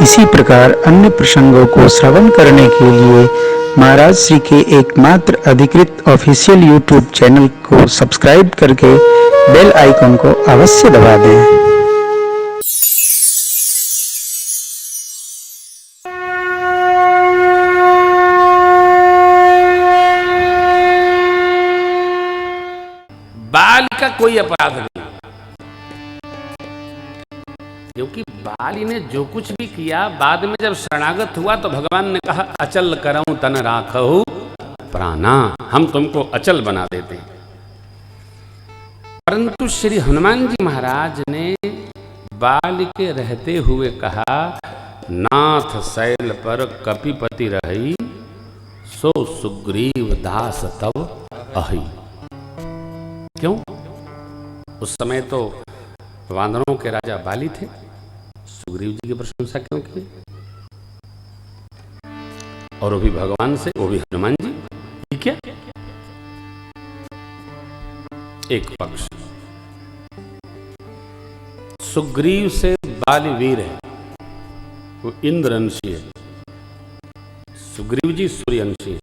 इसी प्रकार अन्य प्रसंगों को श्रवण करने के लिए महाराज श्री के एकमात्र अधिकृत ऑफिशियल यूट्यूब चैनल को सब्सक्राइब करके बेल आइकन को अवश्य दबा दें। बाल का कोई अपराध नहीं, क्योंकि बाली ने जो कुछ भी किया बाद में जब शरणागत हुआ तो भगवान ने कहा अचल करऊं तन राखहु प्राणा, हम तुमको अचल बना देते हैं। परंतु श्री हनुमान जी महाराज ने बाल के रहते हुए कहा नाथ शैल पर कपिपति रही, सो सुग्रीव दास तब अहि। क्यों? उस समय तो वानरों के राजा बाली थे, सुग्रीव जी की प्रशंसा क्यों की? और वो भी भगवान से, वो भी हनुमान जी, ठीक है? एक पक्ष। सुग्रीव से बाली वीर है, वो इंद्रअंशी है, सुग्रीव जी सूर्यअंशी है,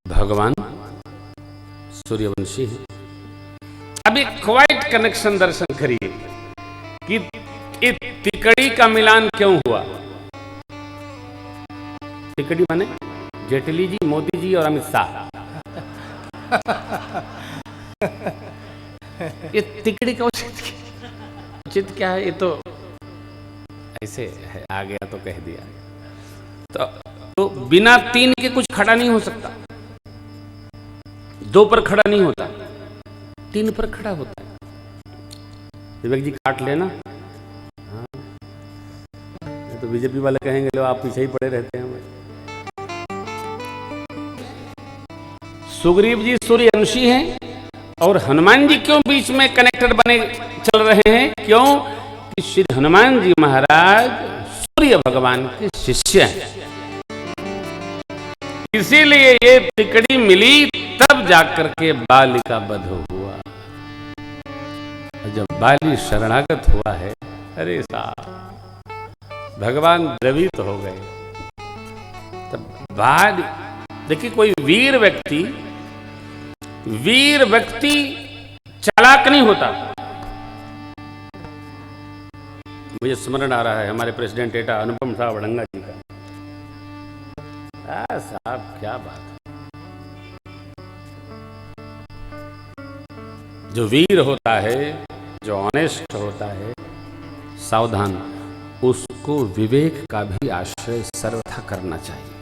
भगवान सूर्यवंशी है। अब एक क्वाइट कनेक्शन दर्शन करिए कि तिकड़ी का मिलान क्यों हुआ। तिकड़ी माने जेटली जी, मोदी जी और अमित शाह। ये तिकड़ी का उचित क्या है? ये तो ऐसे है, आ गया तो कह दिया। तो बिना तीन के कुछ खड़ा नहीं हो सकता, दो पर खड़ा नहीं होता, तीन पर खड़ा होता है। विवेक जी काट लेना। हाँ, तो बीजेपी वाले कहेंगे लो आप पीछे ही पड़े रहते हैं। सुग्रीव जी सूर्यवंशी हैं और हनुमान जी क्यों बीच में कनेक्टेड बने चल रहे हैं? क्यों कि श्री हनुमान जी महाराज सूर्य भगवान के शिष्य हैं, इसीलिए ये तिकड़ी मिली, तब जाकर के बाली का वध हुआ। जब बाली शरणागत हुआ है, अरे साहब भगवान द्रवित हो गए। तब बाली, देखिए कोई वीर व्यक्ति चालाक नहीं होता। मुझे स्मरण आ रहा है हमारे प्रेसिडेंट एटा अनुपम साहब अड़ंगा जी का। साहब क्या बात है, जो वीर होता है, जो ऑनेस्ट होता है, सावधान, उसको विवेक का भी आश्रय सर्वथा करना चाहिए,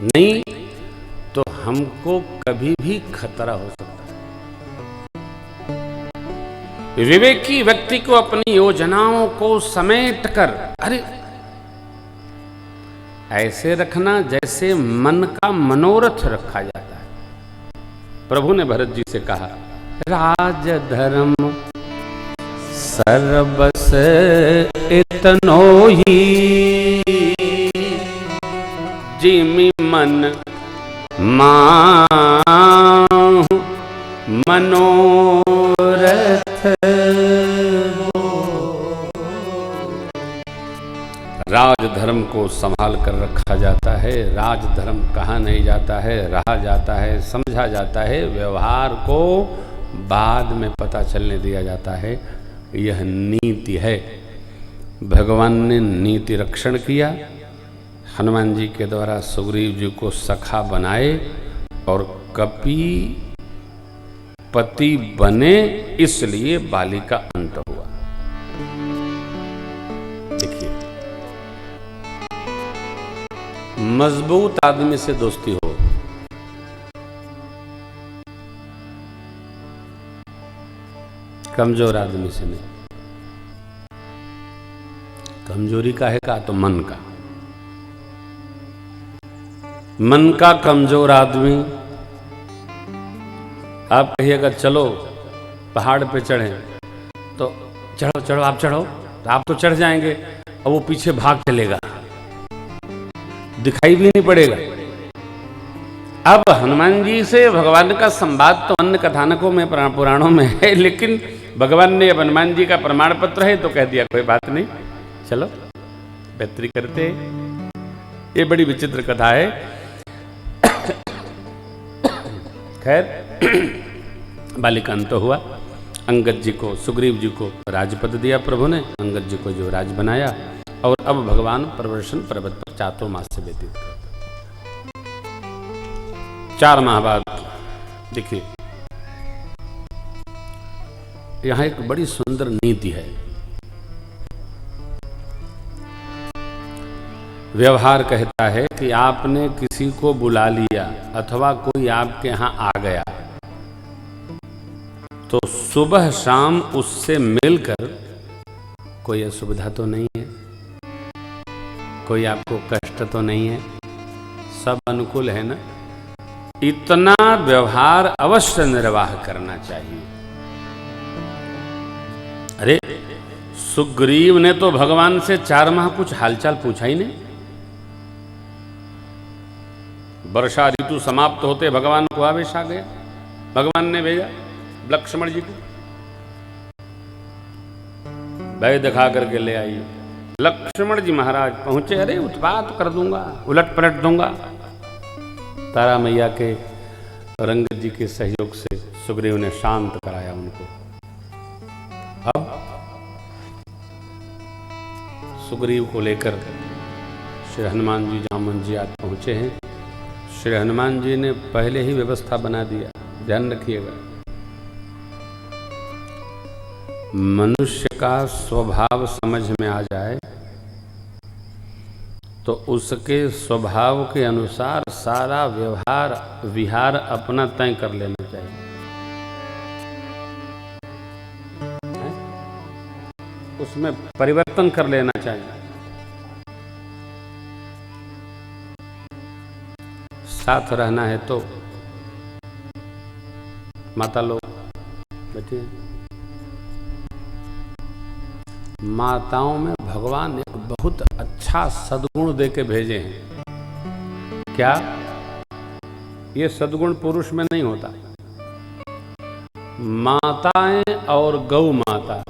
नहीं तो हमको कभी भी खतरा हो सकता है। विवेकी व्यक्ति को अपनी योजनाओं को समेट कर, अरे ऐसे रखना जैसे मन का मनोरथ रखा जाता है। प्रभु ने भरत जी से कहा राज धर्म सर्वस इतनोही, जिमि मन माहु मनोरथ। राजधर्म को संभाल कर रखा जाता है, राजधर्म कहा नहीं जाता है, रहा जाता है, समझा जाता है, व्यवहार को बाद में पता चलने दिया जाता है। यह नीति है। भगवान ने नीति रक्षण किया, हनुमान जी के द्वारा सुग्रीव जी को सखा बनाए और कपि पति बने, इसलिए बाली का अंत हुआ। देखिए, मजबूत आदमी से दोस्ती हो, कमजोर आदमी से नहीं। कमजोरी का है का? तो मन का। मन का कमजोर आदमी, आप कहिएगा चलो पहाड़ पे चढ़े, तो चढ़ो चढ़ो आप चढ़ो, तो आप तो चढ़ जाएंगे और वो पीछे भाग चलेगा, दिखाई भी नहीं पड़ेगा। अब हनुमान जी से भगवान का संवाद तो अन्य कथानकों में, पुराणों में है, लेकिन भगवान ने अब हनुमान जी का प्रमाण पत्र है तो कह दिया कोई बात नहीं, चलो बेहतरी करते। ये बड़ी विचित्र कथा है। खैर बालिकांत तो हुआ। अंगद जी को, सुग्रीव जी को राजपद दिया प्रभु ने, अंगद जी को जो राज बनाया। और अब भगवान प्रवर्षण पर्वत पर चातुर्मास से व्यतीत करते। 4 माह बाद देखिए यहां एक बड़ी सुंदर नीति है। व्यवहार कहता है कि आपने किसी को बुला लिया अथवा कोई आपके यहां आ गया तो सुबह शाम उससे मिलकर कोई असुविधा तो नहीं है, कोई आपको कष्ट तो नहीं है, सब अनुकूल है ना। इतना व्यवहार अवश्य निर्वाह करना चाहिए। अरे सुग्रीव ने तो भगवान से 4 माह कुछ हालचाल पूछा ही नहीं। वर्षा ऋतु समाप्त होते भगवान को आवेश आ गया। भगवान ने भेजा लक्ष्मण जी को, भय दिखा करके ले आइए। लक्ष्मण जी महाराज पहुंचे, अरे उत्पात कर दूंगा, उलट पलट दूंगा। तारा मैया के रंगत जी के सहयोग से सुग्रीव ने शांत कराया उनको। अब सुग्रीव को लेकर श्री हनुमान जी जामन जी आज पहुंचे हैं। श्री हनुमान जी ने पहले ही व्यवस्था बना दिया, ध्यान रखिएगा। मनुष्य का स्वभाव समझ में आ जाए तो उसके स्वभाव के अनुसार सारा व्यवहार विहार अपना तय कर लेना चाहिए। उसमें परिवर्तन कर लेना चाहिए। साथ रहना है तो माता लोग बैठिए। माताओं में भगवान एक बहुत अच्छा सद्गुण दे के भेजे हैं। क्या? ये सद्गुण पुरुष में नहीं होता। माताएं और गौ माता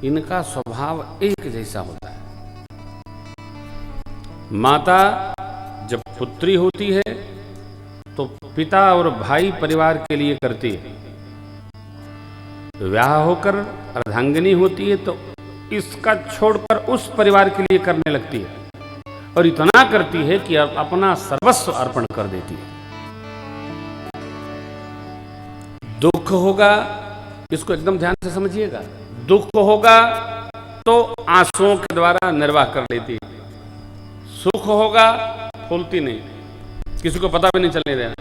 इनका स्वभाव एक जैसा होता है। माता जब पुत्री होती है तो पिता और भाई परिवार के लिए करती है। विवाह होकर अर्धांगिनी होती है तो इसका छोड़कर उस परिवार के लिए करने लगती है और इतना करती है कि अपना सर्वस्व अर्पण कर देती है। दुख होगा, इसको एकदम ध्यान से समझिएगा, दुख होगा तो आंसुओं के द्वारा निर्वाह कर लेती है। सुख होगा फूलती नहीं, किसी को पता भी नहीं चलने देना।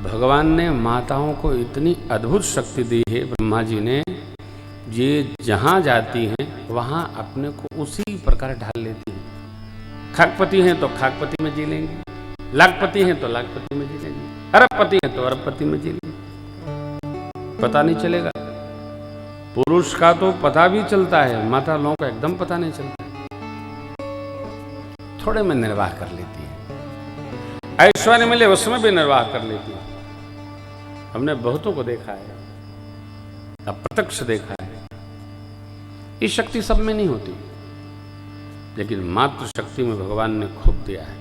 भगवान ने माताओं को इतनी अद्भुत शक्ति दी है, ब्रह्मा जी ने, ये जहां जाती हैं वहां अपने को उसी प्रकार ढाल लेती हैं। खाकपति हैं तो खाकपति में जी लेंगे, लाखपति हैं तो लाखपति में जी लेंगे, अरबपति हैं तो अरबपति में जी लेंगे, पता नहीं चलेगा। पुरुष का तो पता भी चलता है, माता लोगों का एकदम पता नहीं चलता। थोड़े में निर्वाह कर लेती है, ऐश्वर्य मिले उसमें भी निर्वाह कर लेती है। हमने बहुतों को देखा है, अप्रत्यक्ष देखा है। ये शक्ति सब में नहीं होती, लेकिन मातृ शक्ति में भगवान ने खूब दिया है।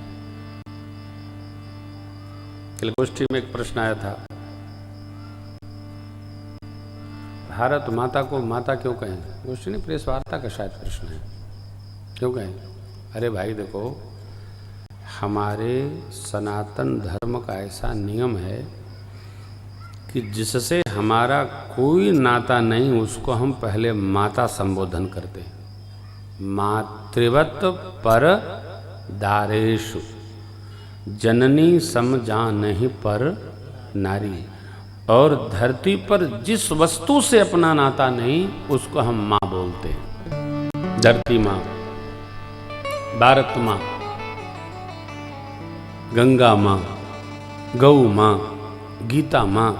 कल गोष्ठी में एक प्रश्न आया था, भारत माता को माता क्यों कहें? गोष्ठी नहीं, प्रेस वार्ता का शायद प्रश्न है, क्यों कहें? अरे भाई देखो, हमारे सनातन धर्म का ऐसा नियम है कि जिससे हमारा कोई नाता नहीं उसको हम पहले माता संबोधन करते हैं। मातृवत पर दारेषु जननी सम जानहि पर नारी। और धरती पर जिस वस्तु से अपना नाता नहीं उसको हम माँ बोलते हैं। धरती माँ, भारत माँ, गंगा माँ, गौ माँ, गीता माँ,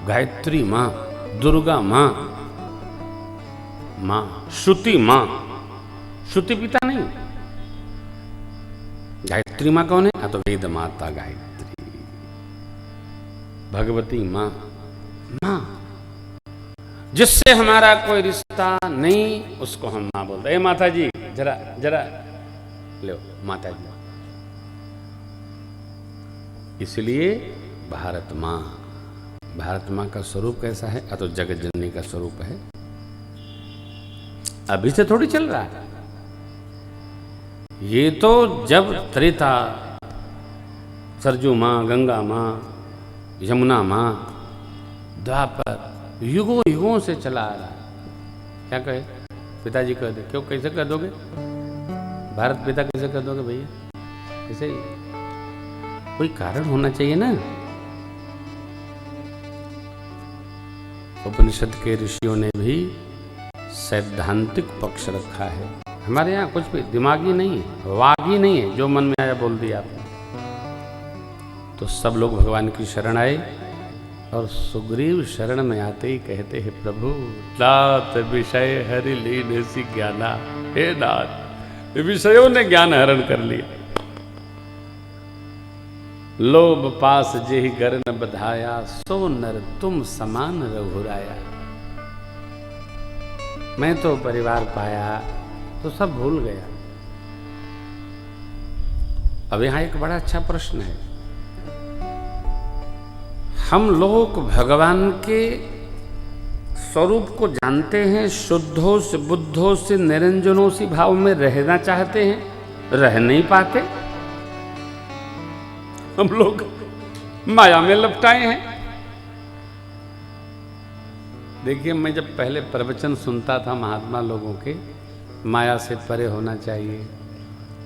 गायत्री माँ, दुर्गा माँ, माँ, श्रुति माँ, श्रुति पिता नहीं। गायत्री माँ कौन है? तो वेद माता गायत्री, भगवती माँ, माँ। जिससे हमारा कोई रिश्ता नहीं, उसको हम माँ बोलते हैं। माता जी जरा जरा लो माता जी। इसलिए भारत माँ, भारत माँ का स्वरूप कैसा है? तो जगत जननी का स्वरूप है। अभी से थोड़ी चल रहा है ये, तो जब त्रेता, सरजू माँ, गंगा माँ, यमुना माँ, द्वापर, युगों युगों से चला आ रहा है। क्या कहे पिताजी? कह दे। क्यों? कैसे कह दोगे? भारत पिता कैसे कह दोगे भैया? कैसे? कोई कारण होना चाहिए ना। उपनिषद के ऋषियों ने भी सैद्धांतिक पक्ष रखा है। हमारे यहाँ कुछ भी दिमागी नहीं है, वागी नहीं है, जो मन में आया बोल दिया आपने। तो सब लोग भगवान की शरण आए और सुग्रीव शरण में आते ही कहते हैं, प्रभु तात विषय हरि लीन सी ज्ञाना। हे नाथ, विषयों ने ज्ञान हरण कर लिया। लोभ पास जेहि गर न बधाया, सो नर तुम समान रघुराया। मैं तो परिवार पाया तो सब भूल गया। अब यहां एक बड़ा अच्छा प्रश्न है। हम लोग भगवान के स्वरूप को जानते हैं, शुद्धों से बुद्धों से निरंजनों से भाव में रहना चाहते हैं, रह नहीं पाते। हम लोग माया में लपटाए हैं। देखिए, मैं जब पहले प्रवचन सुनता था महात्मा लोगों के, माया से परे होना चाहिए,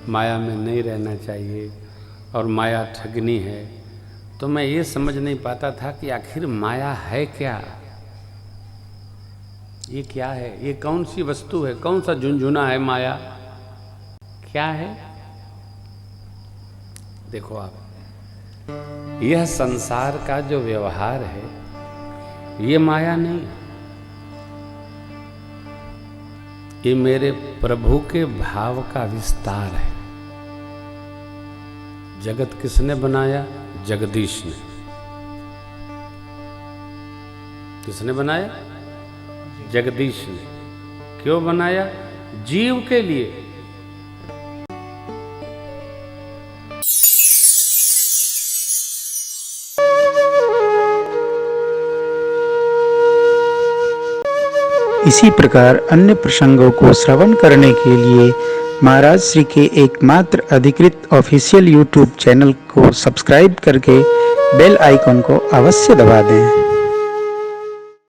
माया में नहीं रहना चाहिए और माया ठगनी है, तो मैं ये समझ नहीं पाता था कि आखिर माया है क्या? ये क्या है? ये कौन सी वस्तु है? कौन सा झुनझुना है माया? क्या है? देखो आप, यह संसार का जो व्यवहार है ये माया नहीं, ये मेरे प्रभु के भाव का विस्तार है। जगत किसने बनाया? जगदीश ने। किसने बनाया? जगदीश ने। क्यों बनाया? जीव के लिए। इसी प्रकार अन्य प्रसंगों को श्रवण करने के लिए महाराज श्री के एकमात्र अधिकृत ऑफिशियल यूट्यूब चैनल को सब्सक्राइब करके बेल आइकन को अवश्य दबा दें।